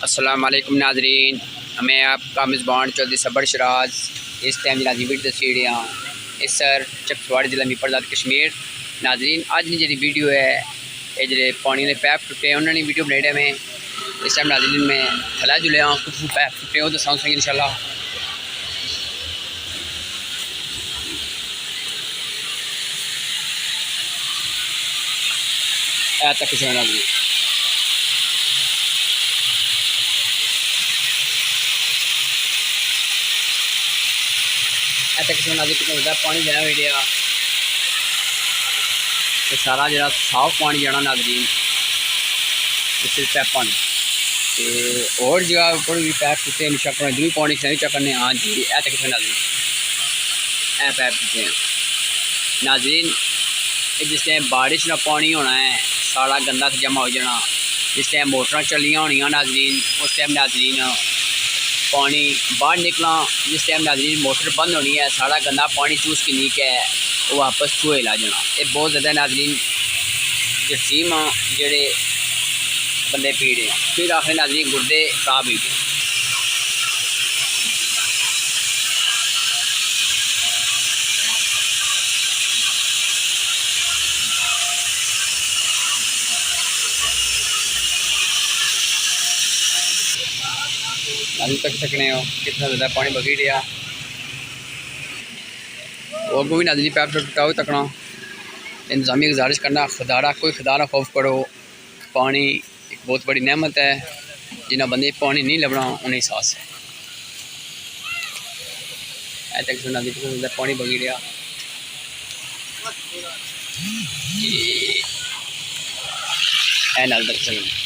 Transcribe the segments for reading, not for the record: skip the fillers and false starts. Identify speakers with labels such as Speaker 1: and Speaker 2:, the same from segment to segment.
Speaker 1: अस्सलाम वालेकुम नाजरीन, मैं आपका मेज़बान चौधरी सबर शराज। इस टाइम जनाजी वीडियो सीढ़ियाँ ऐसर चकसवारी जिला मेरपुर कश्मीर। नाजरीन अज जी वीडियो है ये जो पानी के पैप टुटे उन्होंने वीडियो बनाई मैं इस टाइम नाजरीन में थला जुलिया कुछ पैप टुटे वो दसा सही इंशाल्लाह। तक किसी नाजरीन किसी कितना पानी जाना वीडिया ये सारा जरा साफ पानी जाना नाजरीन सिर्फ पैपा ने और जगह पर भी पैप टुटे निशा भी पानी सही चकने। हाँ जी ए तक किसी नाजरीन ए पैप टुटे हैं नाजरीन। जिस टाइम बारिश का पानी होना है सारा गंदा जमा हो जाना। जिस टाइम मोटर चलियाँ होनियाँ नाजरीन उस टाइम नाजरीन पानी बाहर निकला। जिस टाइम नाजरीन मोटर बंद होनी है सारा गंदा पानी चूस के नीचे है वो वापस हुए ला जाना। ये बहुत ज़्यादा नाजरीन जसीम जेड़े बंदे पी रहे हैं फिर आखिर नाजरीन गुर्दे खराब ही गए। अभी तक सकने हो कितना ज़्यादा पानी बगी रहा और भी नाजरी पैप टूटा हो तकना। इंतज़ामिया गुजारिश करना खुदारा कोई खुदा ना खौफ करो। पानी एक बहुत बड़ी नेमत है जिन्हें बंदे पानी नहीं लभना उन्हें एहसास है। तक नाजरी कितना ज़्यादा पानी बगी रहा है नाल तक सकना।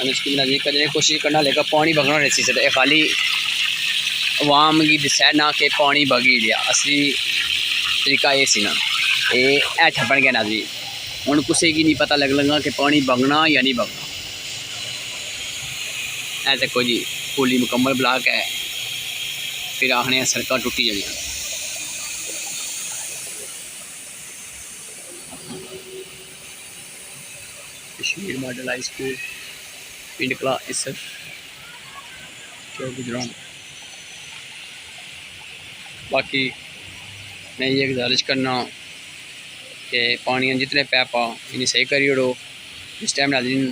Speaker 1: इसकी नाजरी करने की कोशिश करना लेकिन पानी बगना नहीं सी सकता। खाली अवाम की दसा ना कि पानी बगी लिया असली तरीका ये सी ना ये छपन गया नाजरी। हूँ किसी की नहीं पता लगा कि पानी बगना या नहीं बगना। ऐ देखो जी पुली मुकम्मल ब्लॉक है फिर आखने सड़क टुटी जानियां। कश्मीर मॉडल हाई स्कूल पिंड कला ऐसर गुजरात। बाकी मैं ये गुजारिश करना कि पानी जितने पैप आ इन्हें सही करी ओड़ो। जिस टाइम नाजरीन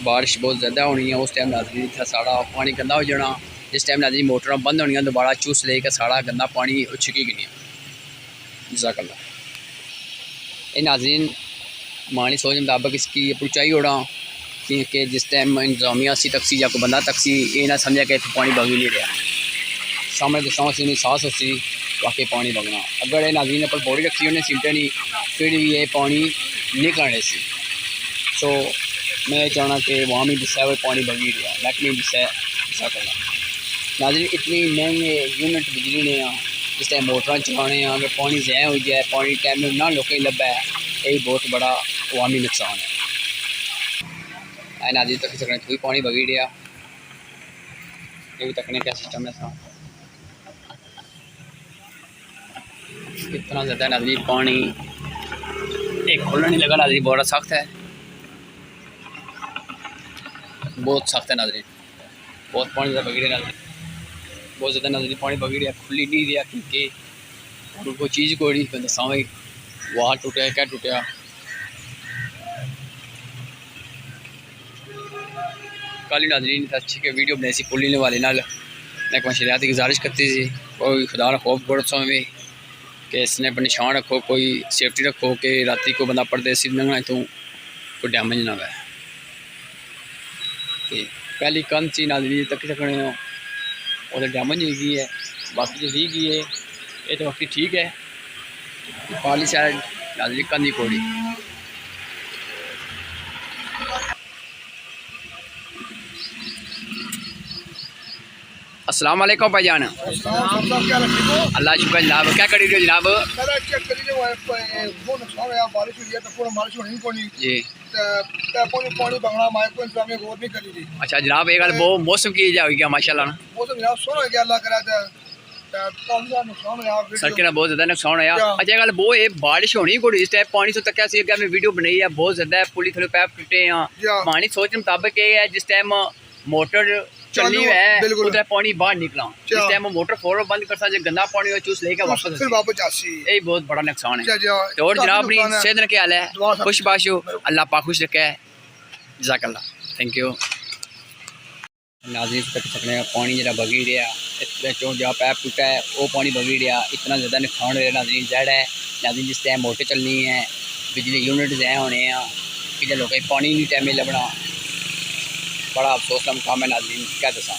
Speaker 1: बारिश बहुत ज़्यादा होनी है उस टाइम नाजरीन इतना सारा पानी गंदा हो जाना। जिस टाइम नाजरीन मोटर बंद होनी दोबारा चूस लेकर सारा गंदा पानी छिकी गई। जज़ाकल्लाह। ये नाजरीन मानी सोच मुताबिक इसकी पहुँचाई ओड़ा कि जिस टाइम इंतज़ामिया सी तकसी या कोई बंदा तकसी ये ना समझा कि इतने पानी बगी नहीं रहा। सामने दसा सी एहसास हो सी वाकई पानी बगना। अगर ये नाज़रीन पर बॉडी रखी उन्हें सीटे नहीं फिर भी ये पानी निकलने सी। सो मैं चाहना कि वहाँ भी दसा हुआ पानी बगी रहा महकमे दसा सकता। नाज़रीन इतनी महंगे यूनिट बिजली ने जिस टाइम मोटर चलाने अगर पानी ज़ाया हो जाए पानी टाइम में ना लोगों लभा है यही बहुत बड़ा अवामी नुकसान है। नाजी तक सकने थोड़ी पानी बगी रहा ये भी तकने क्या सिस्टम है था कितना ज़्यादा नाजी पानी एक खुलने नहीं लगा। नाजी बड़ा सख्त है बहुत सख्त है नाजरी बहुत पानी ज़्यादा बगी रहा बहुत ज़्यादा नाजरी पानी बगी रहा खुली नहीं रहा क्योंकि कोई चीज़ कोई नहीं दसा भाई वाह टूटा क्या टूटा। कल नाजरीन अच्छी के वीडियो बनाई सी पुली वाले नाल मैं शरियात की गुजारिश करती थी कोई खुदा खौफ बड़ में कि इसने अपनी निशान रखो कोई सेफ्टी रखो कि राती को बंदा परदेसी लंघना तो कोई डैमेज ना हो। पहली कंध सी नाजरी तक सकने हो और डैमेज हो गई है बाकी जो रही गई है ये तो बाकी ठीक है। पाली साइड नाजरी कंधी कोड़ी। अस्सलाम वालेकुम भाईजान। अल्लाह शुक्र जनाब क्या करी रहे जनाब जी। अच्छा जनाब एक वो मौसम की जा गया माशाल्लाह
Speaker 2: मौसम जनाब सोना गया अल्लाह करा था
Speaker 1: सड़कें ना बहुत ज़्यादा नुकसान होया। अच्छा गल वो ये बारिश होनी कोई इस टाइम पानी तो तक अगर मैं वीडियो बनाई है बहुत ज़्यादा पुली थोड़े पैप टुटे हैं पानी सोच मुताबिक ये है जिस टाइम मोटर चलनी है उधर पानी बाहर निकला जिस टाइम मोटर फौरन बंद कर सकते गंदा पानी हो चूस लेके वापस यही बहुत बड़ा नुकसान है। तो और जनाब अपनी सेहत क्या हाल है खुश बाश हो अल्लाह पाक खुश रखे जज़ाकल्लाह थैंक यू। नाज़रीन तक सकने पानी जरा बगी रहा इस चो जहाँ पैप टूटा है वो पानी बगी रहा इतना ज़्यादा नुकसान हो रहा नाज़रीन ज़ायद है नाज़रीन जिस टाइम मोटर चलनी है बिजली यूनिट जै होने कि लोगों पानी नहीं टाइम लभना बड़ा अफसोस का मुकाम है नाज़रीन क्या दसा।